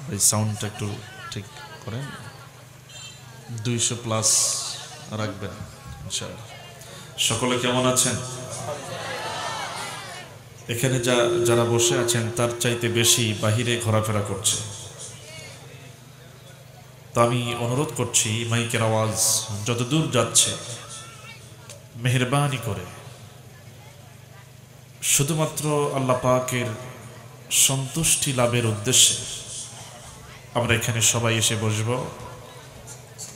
ভাই সাউন্ডটা একটু ঠিক করেন, 200 প্লাস রাখবেন ইনশাআল্লাহ। সকলে কেমন আছেন? এখানে যারা বসে আছেন তার চাইতে বেশি বাহিরে ঘোরাফেরা করছে। তো আমি অনুরোধ করছি মাইকের আওয়াজ যতদূর যাচ্ছে মেহেরবানি করে শুধুমাত্র আল্লাহ পাকের সন্তুষ্টি লাভের উদ্দেশ্যে আমরা এখানে সবাই এসে বসব।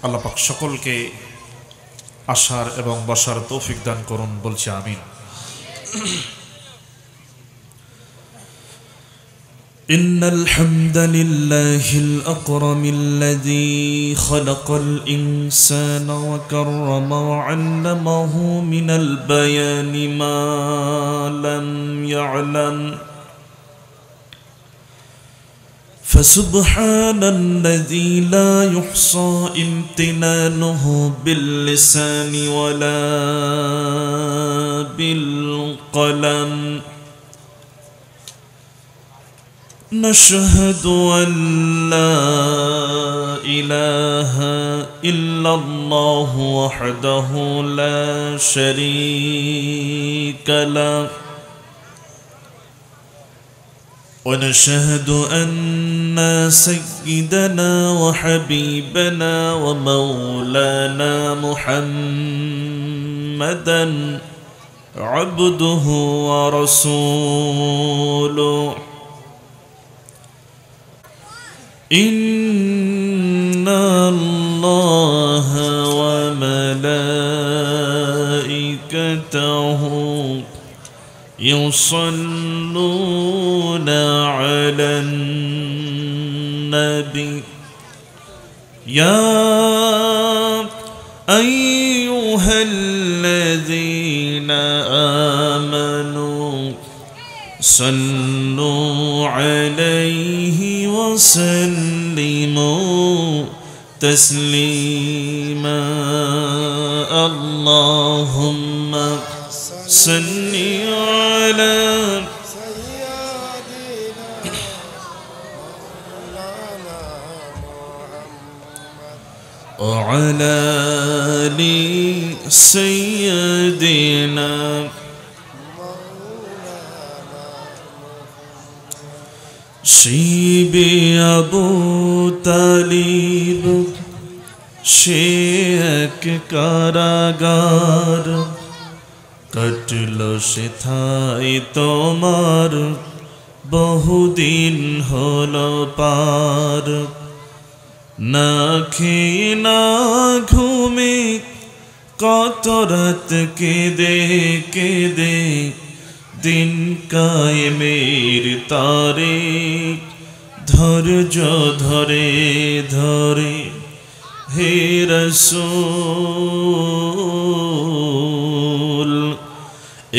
আল্লাহ পাক সকলকে আসার এবং বসার তৌফিক দান করুন, বলছি আমিন। إن الحمد لله الأكرم الذي خلق الإنسان وكرم وعلمه من البيان ما لم يعلم فسبحان الذي لا يحصى امتنانه باللسان ولا بالقلم نشهد أن لا إله إلا الله وحده لا شريك له ونشهد أن سيدنا وحبيبنا ومولانا محمدا عبده ورسوله إن الله وملائكته يصلون على النبي يا أيها الذين آمنوا صلوا عليه وسلموا تسليما اللهم صل على وعلى آل سيدنا শিবে আবু তালিব সে এক কারাগার কাটল সেথায় তোমার বহুদিন হলো পার না খেয়ে না ঘুমে কত রাত কেঁদে কেঁদে দিন কায়েমের তারে ধৈর্য ধরে ধরে হে রাসূল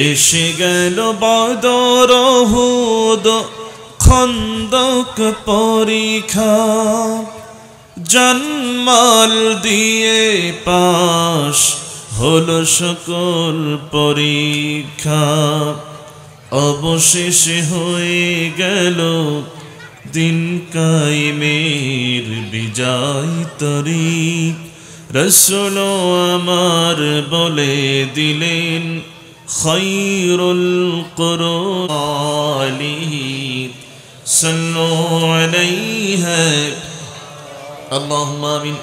এসে গেল বদর উহুদ খন্দক পরীক্ষা জানমাল দিয়ে পাশ হলো সকল পরীক্ষা অবশেষে হয়ে গেল দিন কায়েমের বিজয় তারিখ রাসূল আমার বলে দিলেন খায়রুল কুরআনি সাল্লু আলাইহি আল্লাহুম্মা আমিন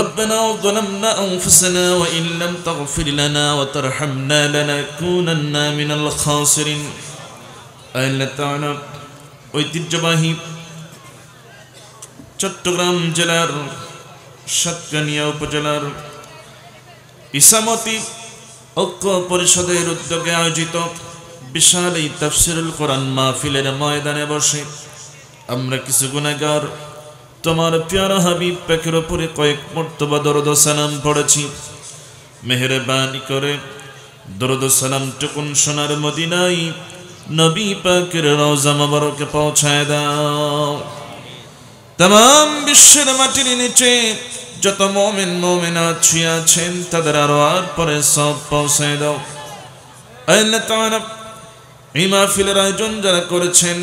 ربنا ظلمنا أنفسنا وإن لم تغفر لنا وترحمنا لنكونن من الخاسرين আল্লাহ তাআলা ঐতিহ্যবাহী চট্টগ্রাম জেলার সাতকানিয়া উপজেলার ইসামতি ঐক্য পরিষদের উদ্যোগে আয়োজিত বিশাল এই তাফসীরুল কোরআন মাহফিলের ময়দানে বসে আমরা কিছু গুনাহগার তোমার প্যারা হাবিব পাকের উপরে কয়েক মর্তবা দরুদ ও সালাম পড়েছি। মেহেরবানি করে দরুদ ও সালাম টুকুন সোনার মদিনায় নবী পাকের রওজা মোবারকে পৌঁছায় দাও। तमाम বিশ্বের মাটির নিচে যত মুমিন মুমিনাত শুয়ে আছেন তাদের আরওয়াহ পরে সব পৌঁছায় দাও। আল্লাহ তাআলা এই মাহফিলের আয়োজন যারা করেছেন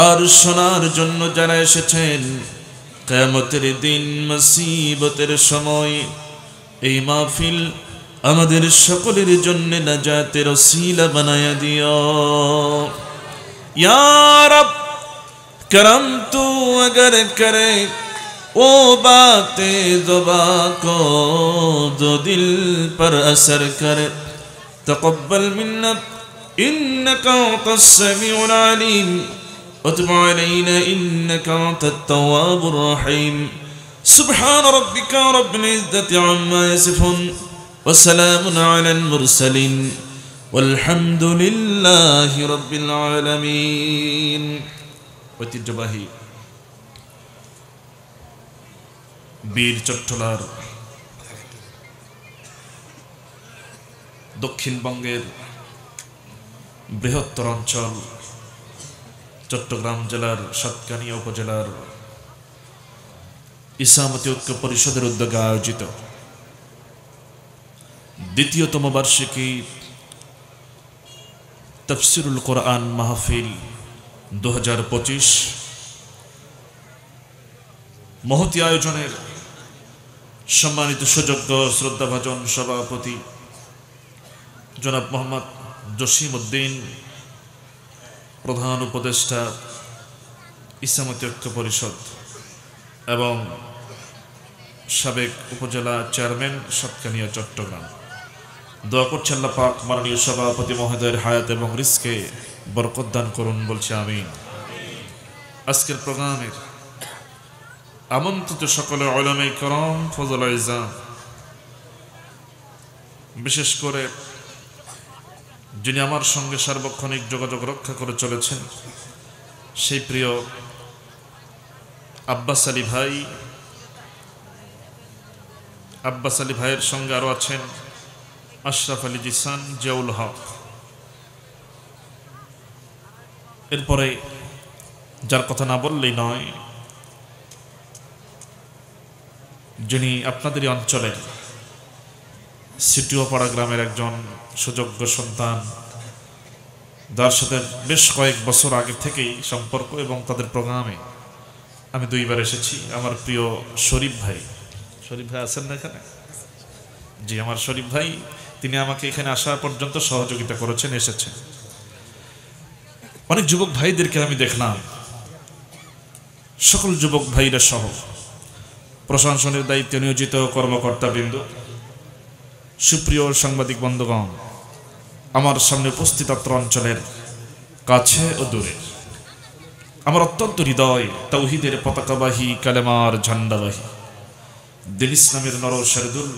আর শোনার জন্য যারা এসেছেন, কিয়ামতের দিন মুসিবতের সময় এই মাহফিল আমাদের সকলের জন্য নাজাতের ওসিলা বানায়া দিও ইয়া রব। करम तू अगर करे वो बातें ज़ुबा को जो दिल पर असर करे, तक़ब्बल मिन्ना इन्नका अंतस-समीउल अलीम वतुब अलैना इन्नका अंतत-तव्वाबुर रहीम। सुब्हान रब्बिका रब्बिल इज़्ज़ति अम्मा यसिफून व सलामुन अलल मुरसलीन वल्हम्दुलिल्लाहि रब्बिल आलमीन। ঐতিহ্যবাহী বীর চট্টলার দক্ষিণবঙ্গের বৃহত্তর অঞ্চল চট্টগ্রাম জেলার সাতকানিয়া উপজেলার ইসামতি ঐক্য পরিষদের উদ্যোগে আয়োজিত দ্বিতীয়তম বার্ষিকী তাফসীরুল কোরআন মাহফিল 2025 মহতী আয়োজনের সম্মানিত সুযোগ্য শ্রদ্ধাভাজন সভাপতি জনাব মোহাম্মদ জসিম উদ্দিন, প্রধান উপদেষ্টা ইসলামী ঐক্য পরিষদ এবং সাবেক উপজেলা চেয়ারম্যান সাতকানিয়া চট্টগ্রাম, দোয়া করছি আল্লাহ পাক মাননীয় সভাপতি মহোদয়ের হায়াত এবং রিজকে বরকত দান করুন, বলছি আমিন। আজকের প্রোগ্রামের আমন্ত্রিত সকলে উলামায়ে কেরাম, ফজল ইজাম, বিশেষ করে যিনি আমার সঙ্গে সার্বক্ষণিক যোগাযোগ রক্ষা করে চলেছেন সেই প্রিয় আব্বাস আলী ভাই, আব্বাস আলী ভাইয়ের সঙ্গে আরও আছেন আশরাফ আলী জিসান, জিয়াউল হক। এরপরে যার কথা না বললেই নয়, যিনি আপনাদেরই অঞ্চলের সিটিওপাড়া গ্রামের একজন সুযোগ্য সন্তান, যার সাথে বেশ কয়েক বছর আগে থেকেই সম্পর্ক এবং তাদের প্রোগ্রামে আমি 2 বার এসেছি, আমার প্রিয় শরীফ ভাই। শরীফ ভাই আছেন না এখানে? জি, আমার শরীফ ভাই, তিনি আমাকে এখানে আসা পর্যন্ত সহযোগিতা করেছেন, এসেছেন। অনেক যুবক ভাইদেরকে আমি দেখলাম, সকল যুবক ভাইরা সহ প্রশাসনের দায়িত্বে নিয়োজিত কর্মকর্তাবৃন্দ, সুপ্রিয় সাংবাদিক বন্ধুগণ, আমার সামনে উপস্থিত অত্র অঞ্চলের কাছে ও দূরে আমার অত্যন্ত হৃদয় তাওহীদের পতাকাবাহী, কালেমার ঝান্ডাবাহী, দিন ইসলামের নরশারদুল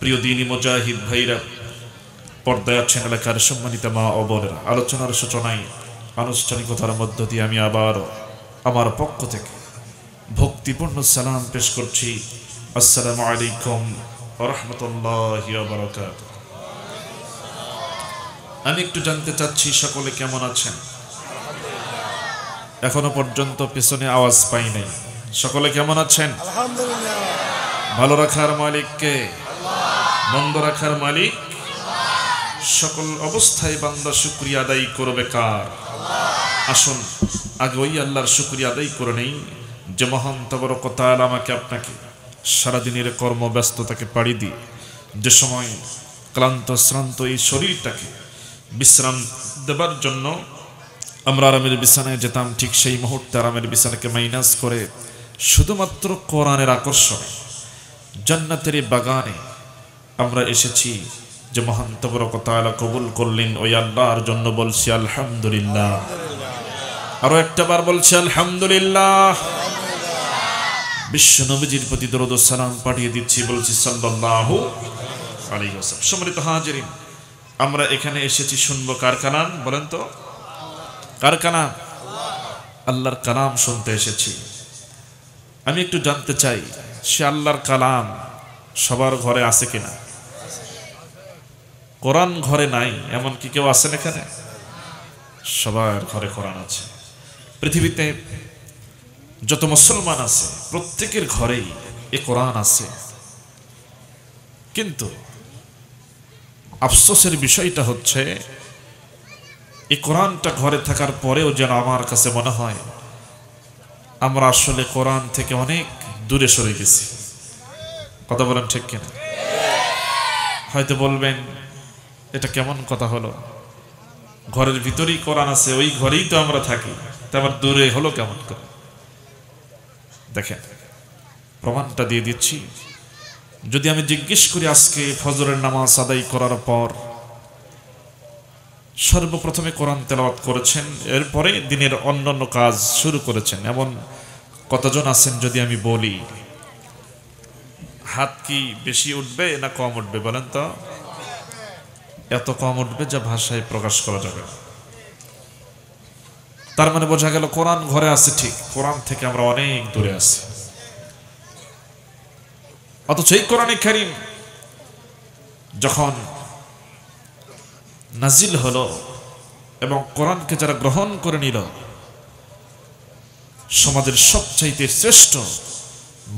প্রিয় দিনী মুজাহিদ ভাইরা, পর্দায় আছেন এলাকার সম্মানিত মা ও বোনেরা, আলোচনার সূচনায় আনুষ্ঠানিকতার মধ্য দিয়ে আমি আবার আমার পক্ষ থেকে ভক্তিপূর্ণ সালাম পেশ করছি। আসসালামু আলাইকুম ওয়া রাহমাতুল্লাহি ওয়া বারাকাতুহু। আমি একটু জানতে চাচ্ছি সকলে কেমন আছেন? এখনো পর্যন্ত পেছনে আওয়াজ পাই নাই। সকলে কেমন আছেন? আলহামদুলিল্লাহ। ভালো রাখার মালিক কে? মন্দ রাখার মালিক? সকল অবস্থায় বান্দা শুকরিয়া আদায় করবে কার? আসুন আগে ওই আল্লাহর শুকরিয়া আদায় করে নেই যে মহান তবরক ও তাআলা আমাকে আপনাকে সারাদিনের কর্মব্যস্ততাকে পাড়ি দিয়ে যে সময় ক্লান্ত শ্রান্ত এই শরীরটাকে বিশ্রাম দেবার জন্য আমরা আরামের বিছানায় যেতাম, ঠিক সেই মুহূর্তে আরামের বিছানাকে মাইনাস করে শুধুমাত্র কোরআনের আকর্ষণে জান্নাতের বাগানে আমরা এসেছি যে মহান তবরক ও তাআলা কবুল করলেন। ওই আল্লাহর জন্য বলছি আলহামদুলিল্লাহ। আরো একটা বার বলছি আলহামদুলিল্লাহ। বিশ্ব নবীজির প্রতি দরুদ ও সালাম পাঠিয়ে দিচ্ছি, বলছি সাল্লাল্লাহু আলাইহি ওয়াসাল্লাম। সম্মানিত হাজিরিন, আমরা এখানে এসেছি শুনবো কার কালাম? বলেন তো কার কালাম? আল্লাহর কালাম শুনতে এসেছি। আমি একটু জানতে চাই, সে আল্লাহর কালাম সবার ঘরে আছে কিনা? কোরআন ঘরে নাই এমন কি কেউ আছেন এখানে? সবার ঘরে কোরআন আছে। পৃথিবীতে যত মুসলমান আছে প্রত্যেকের ঘরেই এ কোরআন আছে, কিন্তু আফসোসের বিষয়টা হচ্ছে এই কোরআনটা ঘরে থাকার পরেও যেন আমার কাছে মনে হয় আমরা আসলে কোরআন থেকে অনেক দূরে সরে গেছি। কথা বলেন ঠিক কিনা? হয়তো বলবেন এটা কেমন কথা হলো, ঘরের ভিতরেই কোরআন আছে, ওই ঘরেই তো আমরা থাকি, তা আবার দূরে হলো কেমন করে? দেখেন প্রমাণটা দিয়ে দিচ্ছি। যদি আমি জিজ্ঞেস করি আজকে ফজরের নামাজ আদায় করার পর সর্বপ্রথমে কোরআন তেলাওয়াত করেছেন, এরপরে দিনের অন্যান্য কাজ শুরু করেছেন, এমন কতজন আছেন? যদি আমি বলি হাত কি বেশি উঠবে না কম উঠবে বলেন তো? এত কম উঠবে যা ভাষায় প্রকাশ করা যাবে। তার মানে বোঝা গেল কোরআন ঘরে আছে ঠিক, কোরআন থেকে আমরা অনেক দূরে আছি। অথচ এই কোরআনে কারীম যখন নাজিল হলো এবং কোরআনকে যারা গ্রহণ করে নিল, সমাজের সবচাইতে শ্রেষ্ঠ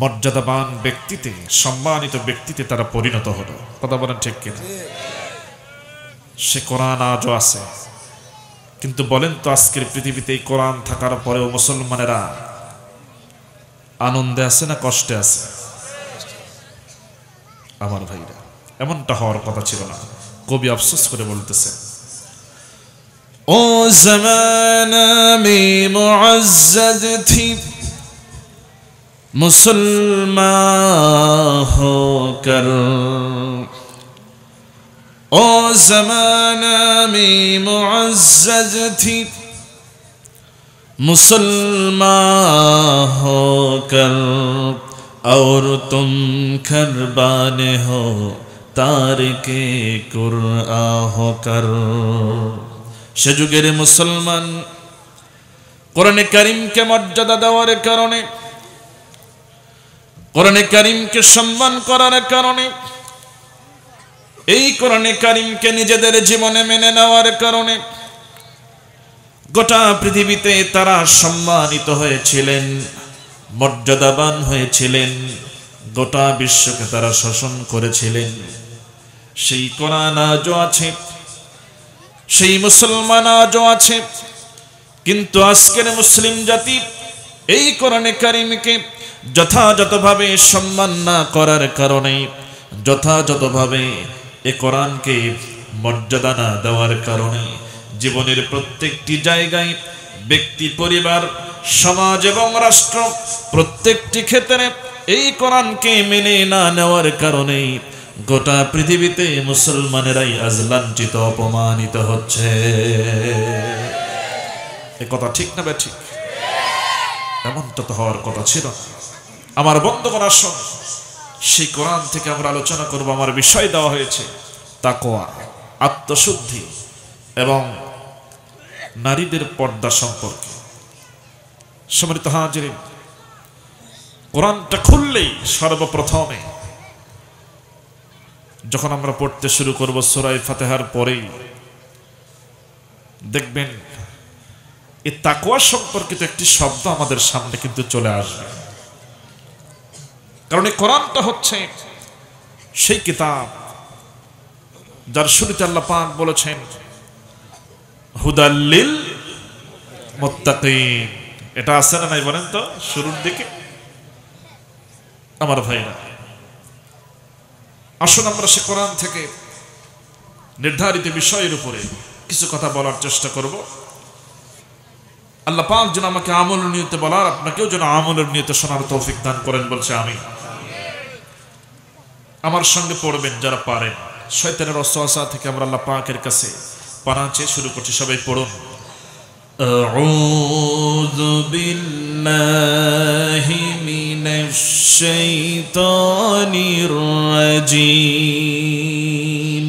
মর্যাদাবান ব্যক্তিতে, সম্মানিত ব্যক্তিতে তারা পরিণত হলো। কথা বলেন ঠিক কিনা? সে কোরআন আজও আছে। কিন্তু বলেন তো আজকের পৃথিবীতে এই কোরআন থাকার পরেও মুসলমানেরা আনন্দে আছে না কষ্টে আছে? আমার ভাইরা, এমনটা হওয়ার কথা ছিল না। কবি আফসোস করে বলতেছে, ও ज़माना में मुअज़्ज़ज़ थी मुसलमान होकर, ओ ज़माना में मुअज़्ज़ज़ थी मुसलमान होकर, और तुम कुर्बान हो तारिके कुरआन होकर। সে যুগের মুসলমান কোরআনে কারীমকে মর্যাদা দেওয়ার কারণে, কোরআনে কারীমকে সম্মান করার কারণে, এই কোরআনে কারীমকে নিজেদের জীবনে মেনে নেওয়ার কারণে গোটা পৃথিবীতে তারা সম্মানিত হয়েছিলেন, মর্যাদাবান হয়েছিলেন, গোটা বিশ্বকে তারা শাসন করেছিলেন। সেই কোরআন আজও আছে, সেই মুসলমান আজও আছে। কিন্তু আজকের মুসলিম জাতি এই কোরআনে কারীমকে যথাযথভাবে সম্মান না করার কারণে, যথাযথভাবে এ কোরআনকে মর্যাদা না দেওয়ার কারণে জীবনের প্রত্যেকটি জায়গায়, ব্যক্তি, পরিবার, সমাজ এবং রাষ্ট্র, প্রত্যেকটি ক্ষেত্রে এই কোরআনকে মেনে না নেওয়ার কারণে গোটা পৃথিবীতে মুসলমানেরাই আজ লাঞ্ছিত, অপমানিত হচ্ছে। এ কথা ঠিক না ঠিক? এমনটা তো হওয়ার কথা ছিল না। আমার বন্ধুগণ, আসুন সেই কোরআন থেকে আমরা আলোচনা করব। আমার বিষয় দেওয়া হয়েছে তাকওয়া, আত্মশুদ্ধি এবং নারীদের পর্দা সম্পর্কে। সম্মানিত হাজিরিন, কোরআনটা খুললেই সর্বপ্রথমে যখন আমরা পড়তে শুরু করব সূরা ফাতিহার পরেই দেখবেন এই তাকওয়া সম্পর্কিত একটি শব্দ আমাদের সামনে কিন্তু চলে আসবে। কারণ এই কোরআনটা হচ্ছে সেই কিতাব যার শুরুতে আল্লাহ পাক বলেছেন হুদাল লিল মুত্তাকিন। এটা আছে না নাই বলেন তো শুরুর দিকে? আমার ভাইরা, আসুন আমরা সে কোরআন থেকে নির্ধারিত বিষয়ের উপরে কিছু কথা বলার চেষ্টা করব। আল্লাহ পাক যেন আমাকে আমলের নিয়তে বলার, আপনাকেও যেন আমলের নিয়তে শোনার তৌফিক দান করেন বলছে আমি। আমার সঙ্গে পড়বেন যারা পারেন। শয়তানের ওয়াসওয়াসা থেকে আমরা আল্লাহ পাকের কাছে পানাহ চেয়ে শুরু করছি। সবাই পড়ুন। আউযু বিল্লাহি মিনাশ শাইতানির রাজীম।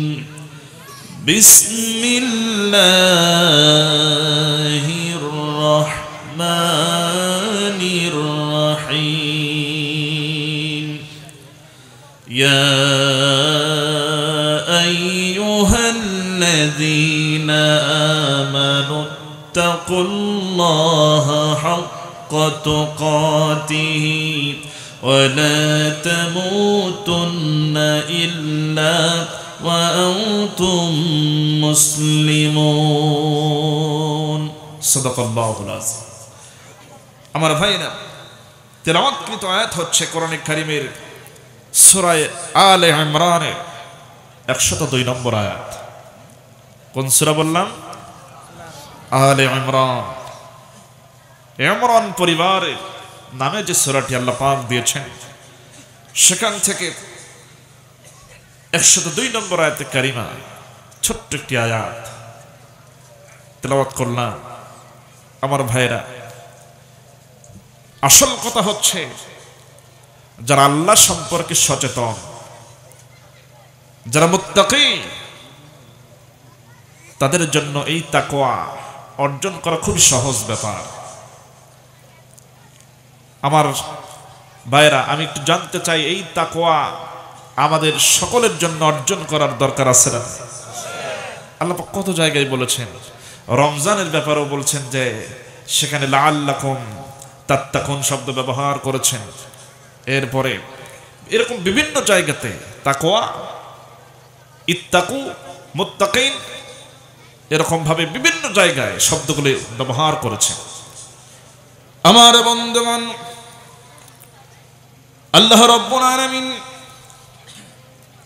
বিসমিল্লাহির রাহমানির রাহিম। ইয়া আইয়ুহাল্লাযীনা আমানু ইত্তাকুল্লাহা হাক্কা তুকাতিহি ওয়া লা তামুতুন্না ইল্লা وأنتم مسلمون صدق الله العظيم আমার ভাইরা তেলাওয়াতকৃত আয়াত হচ্ছে কোরআন কারীমের সূরা আলে ইমরানের 102 নম্বর আয়াত কোন সূরা বললাম আলে ইমরান ইমরান পরিবারের নামে যে সূরাটি আল্লাহ পাক দিয়েছেন সেখান থেকে 102 নম্বর আয়াতে কারিমা ছোট্ট একটি আয়াত তেলাওয়াত করলাম আমার ভাইরা আসল কথা হচ্ছে যারা আল্লাহ সম্পর্কে সচেতন যারা মুত্তাকি তাদের জন্য এই তাকওয়া অর্জন করা খুব সহজ ব্যাপার আমার ভাইরা আমি একটু জানতে চাই এই তাকওয়া আমাদের সকলের জন্য অর্জন করার দরকার আছে না আল্লাহ পাক কত জায়গায় বলেছেন রমজানের ব্যাপারেও বলছেন যে সেখানে লাআল্লাকুম তাত্তাকুন শব্দ ব্যবহার করেছেন এরপরে এরকম বিভিন্ন জায়গাতে তাকওয়া ইত্তাকু মুত্তাকিন এরকম ভাবে বিভিন্ন জায়গায় শব্দগুলো ব্যবহার করেছেন আমার বন্ধুগণ আল্লাহ রাব্বুল আলামিন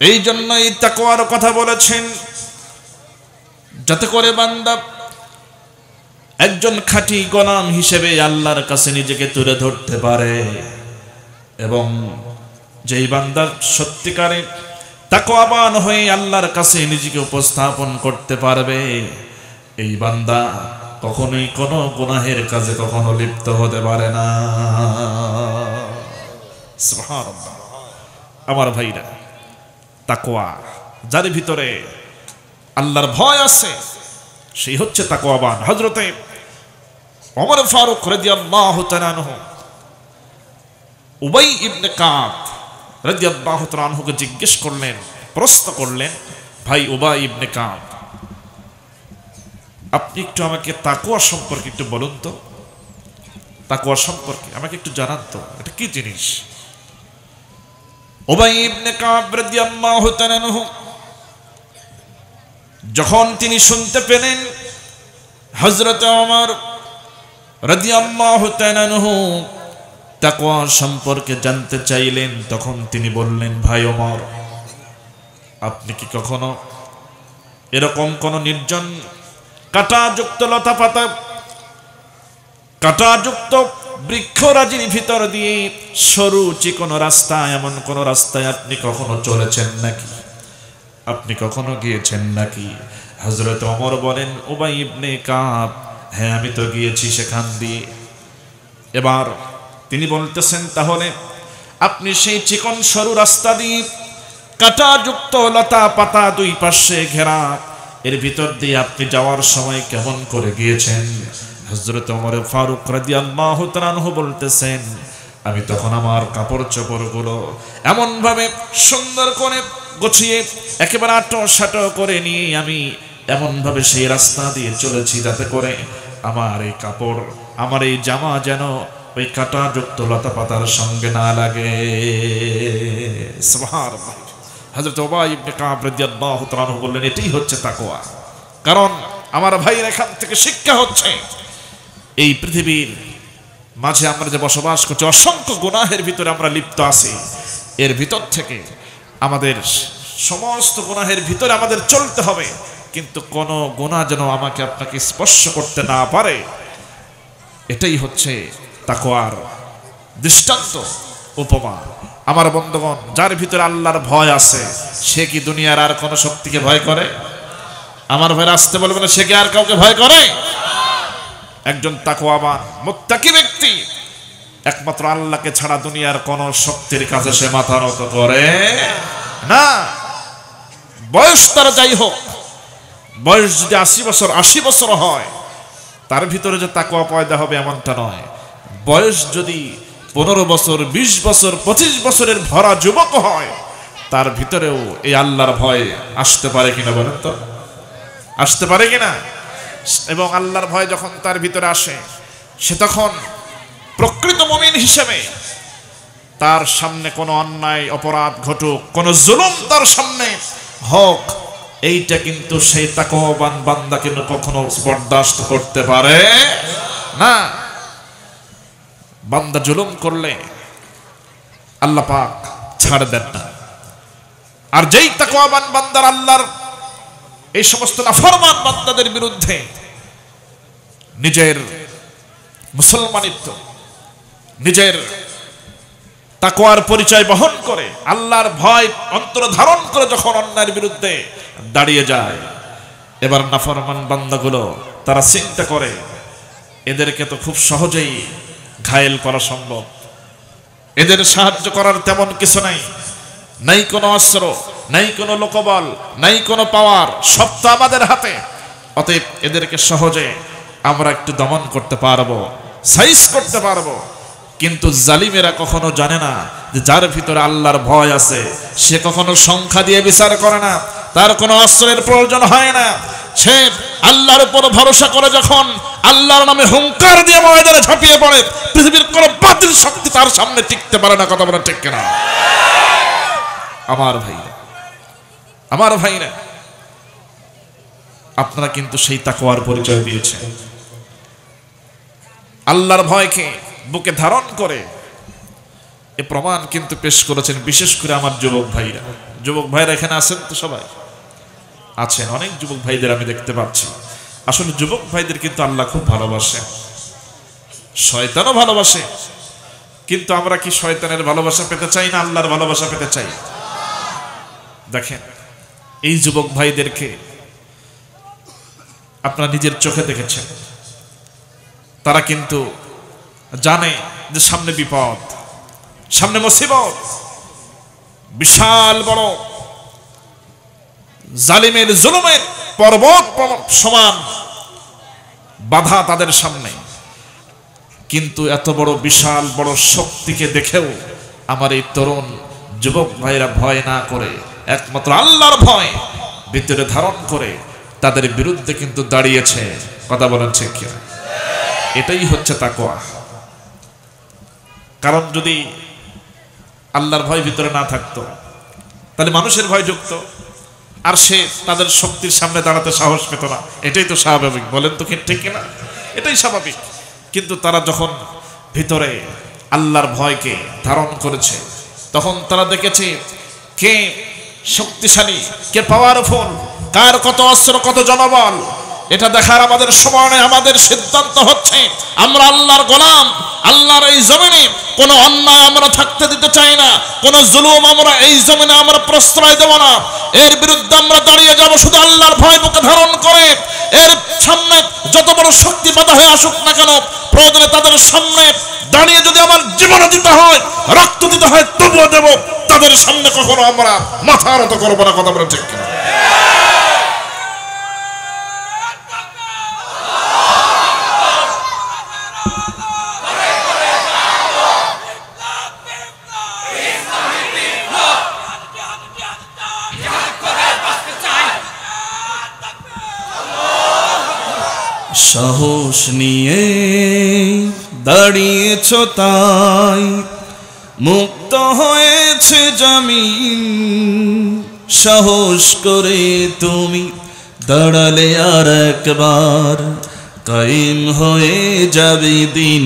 এই জন্য এই তাকওয়ার কথা বলেছেন যাতে করে বান্দা একজন খাঁটি গোলাম হিসেবে আল্লাহর কাছে নিজেকে তুলে ধরতে পারে এবং যেই বান্দা সত্যিকারে তাকওয়াবান হয়ে আল্লাহর কাছে নিজেকে উপস্থাপন করতে পারবে এই বান্দা কখনোই কোনো গুনাহের কাজে কখনো লিপ্ত হতে পারে না সুবহানাল্লাহ আমার ভাইরা তাকওয়া যার ভিতরে আল্লাহর ভয় আছে সেই হচ্ছে তাকওয়াবান হযরতে ওমর ফারুক রাদিয়াল্লাহু তাআলা আনহু উবাই ইবনে কাব রাদিয়াল্লাহু তাআলা আনহুকে জিজ্ঞেস করলেন প্রশ্ন করলেন ভাই উবাই ইবনে কাব আপনি একটু আমাকে তাকওয়া সম্পর্কে একটু বলুন তো তাকওয়া সম্পর্কে আমাকে একটু জানান তো এটা কি জিনিস উবাই ইবনে কাব রাদিয়াল্লাহু তাআলা আনহু যখন তিনি শুনতে পেলেন হযরত ওমর রাদিয়াল্লাহু তাআলা আনহু তাকওয়া সম্পর্কে জানতে চাইলেন তখন তিনি বললেন ভাই ওমর আপনি কি কখনো এরকম কোন নির্জন কাঁটাযুক্ত লতাপাতা কাঁটাযুক্ত বৃক্ষরাজির ভিতর দিয়ে সরু চিকন রাস্তা এমন কোন রাস্তায় আপনি কখনো চলেছেন নাকি আপনি কখনো গিয়েছেন নাকি হযরত ওমর বলেন উবাই ইবনে কাব হ্যাঁ আমি তো গিয়েছি সেখান দিয়ে এবার তিনি বলতেছেন তাহলে আপনি সেই চিকন সরু রাস্তা দিয়ে কাঁটাযুক্ত লতা পাতা দুই পাশে ঘেরা এর ভিতর দিয়ে আপনি যাওয়ার সময় কেমন করে গিয়েছেন হযরত ওমর ফারুক রাদিয়াল্লাহু তাআলা আনহু বলতেছেন আমি তখন আমার কাপড় চোপড়গুলো এমন ভাবে সুন্দর করে গুছিয়ে একেবারে আঁটো করে নিয়ে আমি এমন ভাবে সেই রাস্তা দিয়ে চলেছি যাতে করে আমার এই কাপড় আমার এই জামা যেন ওই কাঁটাযুক্ত লতা পাতার সঙ্গে না লাগে সুবহানাল্লাহ হযরত উবাই ইবনে কাব রাদিয়াল্লাহু তাআলা আনহু বললেন এটাই হচ্ছে তাকওয়া কারণ আমার ভাইয়ের এখান থেকে শিক্ষা হচ্ছে এই পৃথিবীর মাঝে আমরা যে বসবাস করছি অসংখ্য গুনাহের ভিতরে আমরা লিপ্ত আছি এর ভিতর থেকে আমাদের সমস্ত গুনাহের ভিতরে আমাদের চলতে হবে কিন্তু কোন গুনাহ যেন আমাকে আপনাকে স্পর্শ করতে না পারে এটাই হচ্ছে তাকওয়ার দৃষ্টান্ত উপমা আমার বন্ধুগণ যার ভিতরে আল্লাহর ভয় আছে সে কি দুনিয়ার আর কোন শক্তিকে ভয় করে আমার ভাই আসতে বলবে না সে কি আর কাউকে ভয় করে একজন তাকওয়াবান মুত্তাকি ব্যক্তি একমাত্র আল্লাহকে ছাড়া দুনিয়ার কোন শক্তির কাছে সে মাথা নত করে না বয়স তার যাই হোক বয়স যদি 80 বছর হয় তার ভিতরে যে তাকওয়া পয়দা হবে এমনটা নয় বয়স যদি 15 বছর 20 বছর 25 বছরের ভরা যুবক হয় তার ভিতরেও এই আল্লাহর ভয় আসতে পারে কিনা বলেন তো আসতে পারে কিনা এবং আল্লাহর ভয় যখন তার ভিতরে আসে সে তখন প্রকৃত মুমিন হিসেবে তার সামনে কোনো অন্যায় অপরাধ ঘটুক কোনো জুলুম তার সামনে হক, এইটা কিন্তু সেই তাকওয়াবান বান্দা কিন্তু কখনো বরদাস্ত করতে পারে না। বান্দা জুলুম করলে আল্লাহ পাক ছাড় দেন না। আর যেই তাকওয়াবান বান্দার আল্লাহর এই সমস্ত নাফরমান বান্দাদের বিরুদ্ধে নিজের মুসলমানিত্ব, নিজের তাকওয়ার পরিচয় বহন করে, আল্লাহর ভয় অন্তর ধারণ করে যখন অন্যায়ের বিরুদ্ধে দাঁড়িয়ে যায়, এবার নাফরমান বান্দাগুলো তারা চিন্তা করে এদেরকে তো খুব সহজেই ঘায়েল করা সম্ভব, এদের সাহায্য করার তেমন কিছু নাই, নাই কোনো অস্ত্র, নাই কোনো লোকবল, নাই কোনো পাওয়ার, সব তো আমাদের হাতে। অতএব এদেরকে সহজে আমরা একটু দমন করতে পারবো, সাইজ করতে পারবো। কিন্তু জালিমেরা কখনো জানে না যে যার ভিতরে আল্লাহর ভয় আছে সে কখনো সংখ্যা দিয়ে বিচার করে না, তার কোনো অস্ত্রের প্রয়োজন হয় না। সে আল্লাহর উপর ভরসা করে যখন আল্লাহর নামে হুঙ্কার দিয়ে ময়দানে ঝাঁপিয়ে পড়ে, পৃথিবীর কোনো বাতিল শক্তি তার সামনে টিকতে পারে না। কথা বলা ঠিক কিনা? আমার ভাইরা, আমার ভাইরা, আপনারা কিন্তু সেই তাকওয়ার পরিচয় দিয়েছেন। আল্লাহর ভয়কে বুকে ধারণ করে এ প্রমাণ কিন্তু পেশ করেছেন বিশেষ করে আমার যুবক ভাইরা। যুবক ভাইরা এখানে আছেন তো? সবাই আছেন, অনেক যুবক ভাইদের আমি দেখতে পাচ্ছি। আসলে যুবক ভাইদের কিন্তু আল্লাহ খুব ভালোবাসে, শয়তানও ভালোবাসে। কিন্তু আমরা কি শয়তানের ভালোবাসা পেতে চাই না আল্লাহর ভালোবাসা পেতে চাই? দেখেন, এই যুবক ভাইদেরকে আপনারা নিজের চোখে দেখেছেন, তারা কিন্তু জানে যে সামনে বিপদ, সামনে মুসিবত, বিশাল বড় জালিমের জুলুমের পর্বত সমান বাধা তাদের সামনে। কিন্তু এত বড় বিশাল বড় শক্তিকে দেখেও আমার এই তরুণ যুবক ভাইরা ভয় না করে একমাত্র আল্লাহর ভয় ভিতরে ধারণ করে তাদের বিরুদ্ধে কিন্তু দাঁড়িয়েছে। কথা বলেন ঠিক কিনা? এটাই হচ্ছে তাকওয়া। কারণ যদি আল্লাহর ভয় ভিতরে না থাকতো তাহলে মানুষের ভয় যুক্ত, আর সে তাদের শক্তির সামনে দাঁড়াতে সাহস পেত না। এটাই তো স্বাভাবিক, বলেন তো ঠিক কিনা? এটাই স্বাভাবিক। কিন্তু তারা যখন ভিতরে আল্লাহর ভয়কে ধারণ করেছে, তখন তারা দেখেছে কে শক্তিশালী, কে পাওয়ারফুল, কার কত অস্ত্র, কত জনবল। এটা দেখার আমাদের সময় নেই। আমাদের সিদ্ধান্ত হচ্ছে আমরা আল্লাহর গোলাম। আল্লাহর এই জমিনে কোনো অন্যায় আমরা থাকতে দিতে চাই না, কোনো জুলুম আমরা এই জমিনে আমরা প্রশ্রয় দেব না। এর বিরুদ্ধে আমরা দাঁড়িয়ে যাব শুধু আল্লাহর ভয় বুকে ধারণ করে। এর সামনে যত বড় শক্তি বাধা হয়ে আসুক না কেন, প্রয়োজনে তাদের সামনে দাঁড়িয়ে যদি আমার জীবন দিতে হয়, রক্ত দিতে হয়, তবুও দেব। তাদের সামনে কখনো আমরা মাথা নত করবো না। কথা বলে ঠিক কিনা? সাহস নিয়ে দাঁড়িয়েছ তাই মুক্ত হয়েছে জমিন, সাহস করে তুমি দাঁড়ালে আর একবার কায়েম হয়ে যাবে দিন।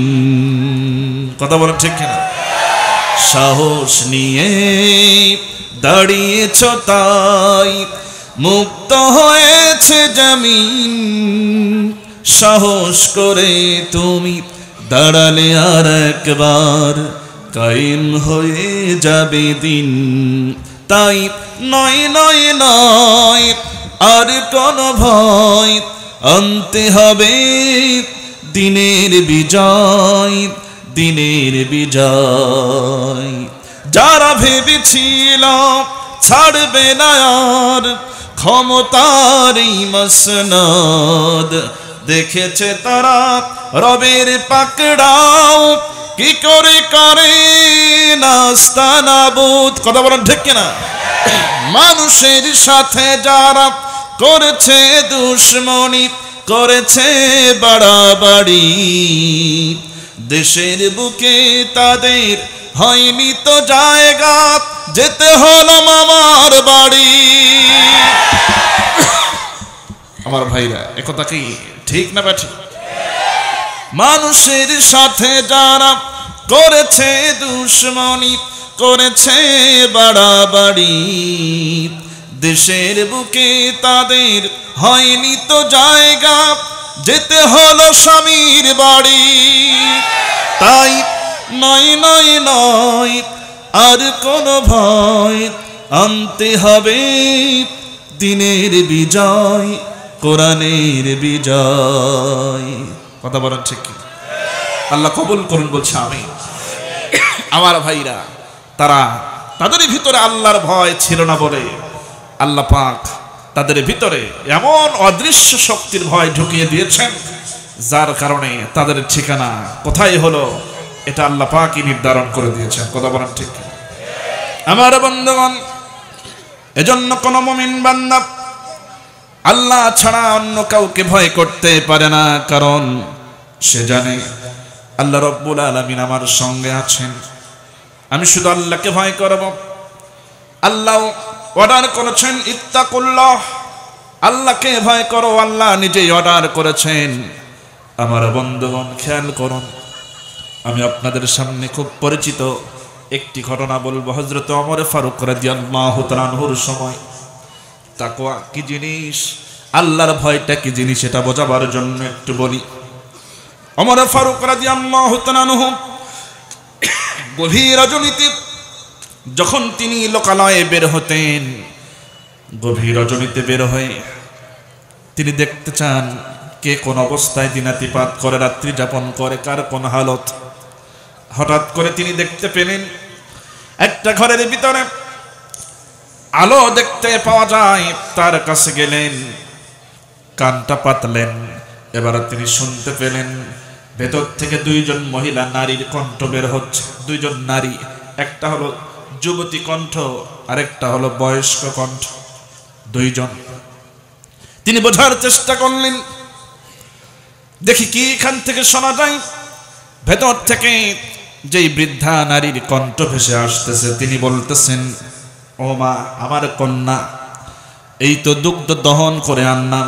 কথা বলেন ঠিক কিনা? সাহস নিয়ে দাঁড়িয়েছ তাই মুক্ত হয়েছে জমিন, সাহস করে তুমি দাঁড়ালে আর একবার কায়েম হয়ে যাবে দিন। তাই নয় নয় নয় আর কোন ভয়, আনতে হবে দিনের বিজয়, দিনের বিজয়। যারা ভেবেছিল ছাড়বে না আর ক্ষমতার এই মসনদ, দেখেছে তারা রবের পাকড়াও কি করে করে নাস্তানাবুদ। কথা বলেন ঠিক কিনা? মানুষের সাথে যারা করেছে দুশ্মনী, করেছে বাড়াবাড়ি, দেশের বুকে তাদের হয়নি তো জায়গা, যেতে হলো মামার বাড়ি। আমার ভাইরা, একথা কি ঠিক না ব্যাঠি? মানুষের সাথে যারা করেছে দুশ্মনী, করেছে বাড়াবাড়ি, দেশের বুকে তাদের হয়নি তো জায়গা, যেতে হলো স্বামীর বাড়ি। তাই নয় নয় নয় আর কোনো ভয়, আনতে হবে দিনের বিজয়, কোরআনের বিজয়। কথা বলেন ঠিক কি? আল্লাহ কবুল করুন বলছে আমি। আমার ভাইরা, তাদের ভিতরে আল্লাহর ভয় ছিল না বলে আল্লাহ পাক তাদের ভিতরে এমন অদৃশ্য শক্তির ভয় ঢুকিয়ে দিয়েছেন, যার কারণে তাদের ঠিকানা কোথায় হলো এটা আল্লাহ পাকই নির্ধারণ করে দিয়েছেন। কথা বলেন ঠিক? আমার বন্ধুগণ, এজন্য কোন মুমিন বান্দা আল্লাহ ছাড়া অন্য কাউকে ভয় করতে পারে না, কারণ সে জানে আল্লাহ রব্বুল আলামিন আমার সঙ্গে আছেন। আমি শুধু আল্লাহকে ভয় করব। আল্লাহ অর্ডার করেছেন ইত্তাকুল্লাহ, আল্লাহকে ভয় করো, আল্লাহ নিজেই অর্ডার করেছেন। আমার বন্ধুগণ খেয়াল করুন, আমি আপনাদের সামনে খুব পরিচিত একটি ঘটনা বলবো। হযরত ওমর ফারুক রাদিয়াল্লাহু তাআলা আনহুর সময় তাকওয়া কি জিনিস, আল্লাহর ভয়টা কি জিনিস, এটা বোঝাবার জন্য একটু বলি। ওমর ফারুক রাদিয়াল্লাহু তাআলা আনহু গভীর রজনীতে যখন তিনি লোকালয়ে বের হতেন, গভীর রজনীতে বের হয়ে তিনি দেখতে চান কে কোন অবস্থায় দিনাতিপাত করে, রাত্রি যাপন করে, কার কোন হালত। হঠাৎ করে তিনি দেখতে পেলেন একটা ঘরের ভিতরে আলো দেখতে পাওয়া যায়। তার কাছে গেলেন, কানটা পাতলেন, এবার তিনি শুনতে পেলেন ভেতর থেকে দুইজন মহিলা নারীর কণ্ঠ বের হচ্ছে। দুইজন নারী, একটা হলো যুবতী কণ্ঠ, আরেকটা হলো বয়স্ক কণ্ঠ, দুইজন। তিনি বোঝার চেষ্টা করলেন, দেখি কি এখান থেকে শোনা যায়। ভেতর থেকে যেই বৃদ্ধা নারীর কণ্ঠ ভেসে আসতেছে, তিনি বলতেছেন, ও মা, আমার কন্যা, এই তো দুগ্ধ দহন করে আনলাম,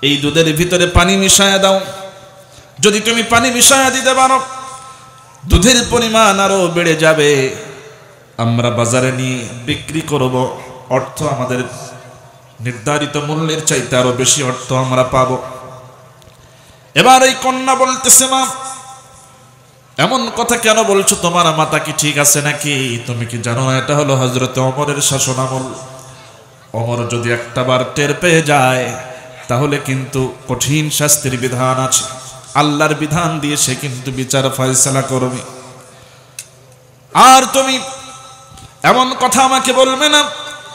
এই দুধের ভিতরে পানি মিশায়া দাও। যদি তুমি পানি মিশায়া দিতে পারো, দুধের পরিমাণ আরো বেড়ে যাবে, আমরা বাজারে নিয়ে বিক্রি করব, অর্থ আমাদের নির্ধারিত মূল্যের চাইতে আরো বেশি অর্থ আমরা পাবো। এবার এই কন্যা বলতেছে, মা, এমন কথা কেন বলছো? তোমার মাথা কি ঠিক আছে নাকি? তুমি কি জানো এটা হলো হযরত ওমরের শাসনামল। ওমর যদি একটাবার টের পেয়ে যায়, তাহলে কিন্তু কঠিন শাস্তির বিধান আছে। আল্লাহর বিধান দিয়ে সে কিন্তু বিচার ফয়সালা করবে। আর তুমি এমন কথা আমাকে বলবে না,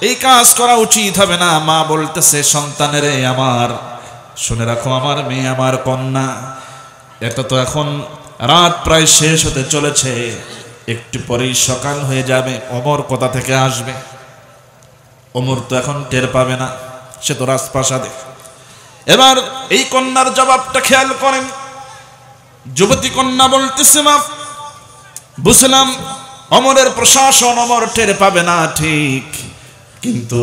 এই কাজ করা উচিত হবে না। মা বলতেছে, সন্তানেরে আমার, শুনে রাখো, আমার মেয়ে, আমার কন্যা, এটা তো এখন রাত প্রায় শেষ হতে চলেছে, একটু পরেই সকাল হয়ে যাবে। ওমর কোথা থেকে আসবে? ওমর তো এখন টের পাবে না, সে তো রাজপ্রাসাদে। এবার এই কন্যার জবাবটা খেয়াল করেন। যুবতী কন্যা বলতেছে, মা, বুঝলাম ওমরের প্রশাসন, ওমর টের পাবে না ঠিক, কিন্তু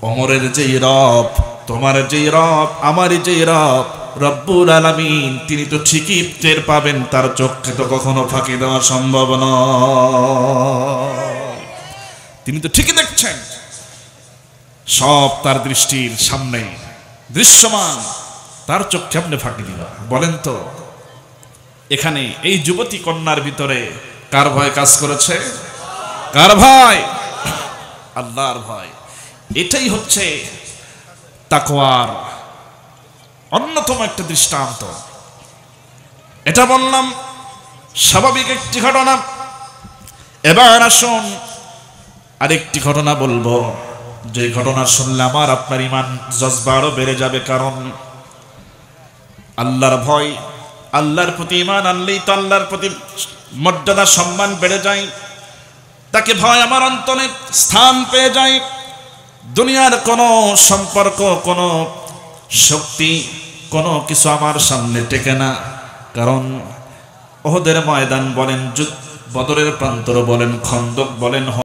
ওমরের যেই রব, তোমার যেই রব, আমার যেই রব, রব্বুল আলামিন, তিনি তো ঠিকই টের পাবেন। তার চোখে তো কখনো ফাঁকি দেওয়া সম্ভব নয়। তিনি তো ঠিকই দেখছেন, সব তার দৃষ্টির সামনে দৃশ্যমান, তার চোখ কেমনে ফাঁকি দিবা? বলেন তো, এখানে এই যুবতী কন্যার ভিতরে কার ভয় কাজ করেছে? কার ভয়? আল্লাহর ভয়। এটাই হচ্ছে তাকওয়ার অন্যতম একটা দৃষ্টান্ত। এটা বললাম স্বাভাবিক একটি ঘটনা। এবার আসুন আরেকটি ঘটনা বলবো, যে ঘটনা শুনলে আমার আপনার ঈমান জজবা আরো বেড়ে যাবে। কারণ আল্লাহর ভয়, আল্লাহর প্রতি ঈমান আনলেই তো আল্লাহর প্রতি মর্যাদা, সম্মান বেড়ে যায়। তাকে ভয় আমার অন্তরে স্থান পেয়ে যায়। দুনিয়ার কোনো সম্পর্ক, কোনো শক্তি, কোনো কিছু আমার সামনে টেকে না। কারণ ওহদের ময়দান বলেন, বদরের প্রান্তর বলেন, খন্দক বলেন,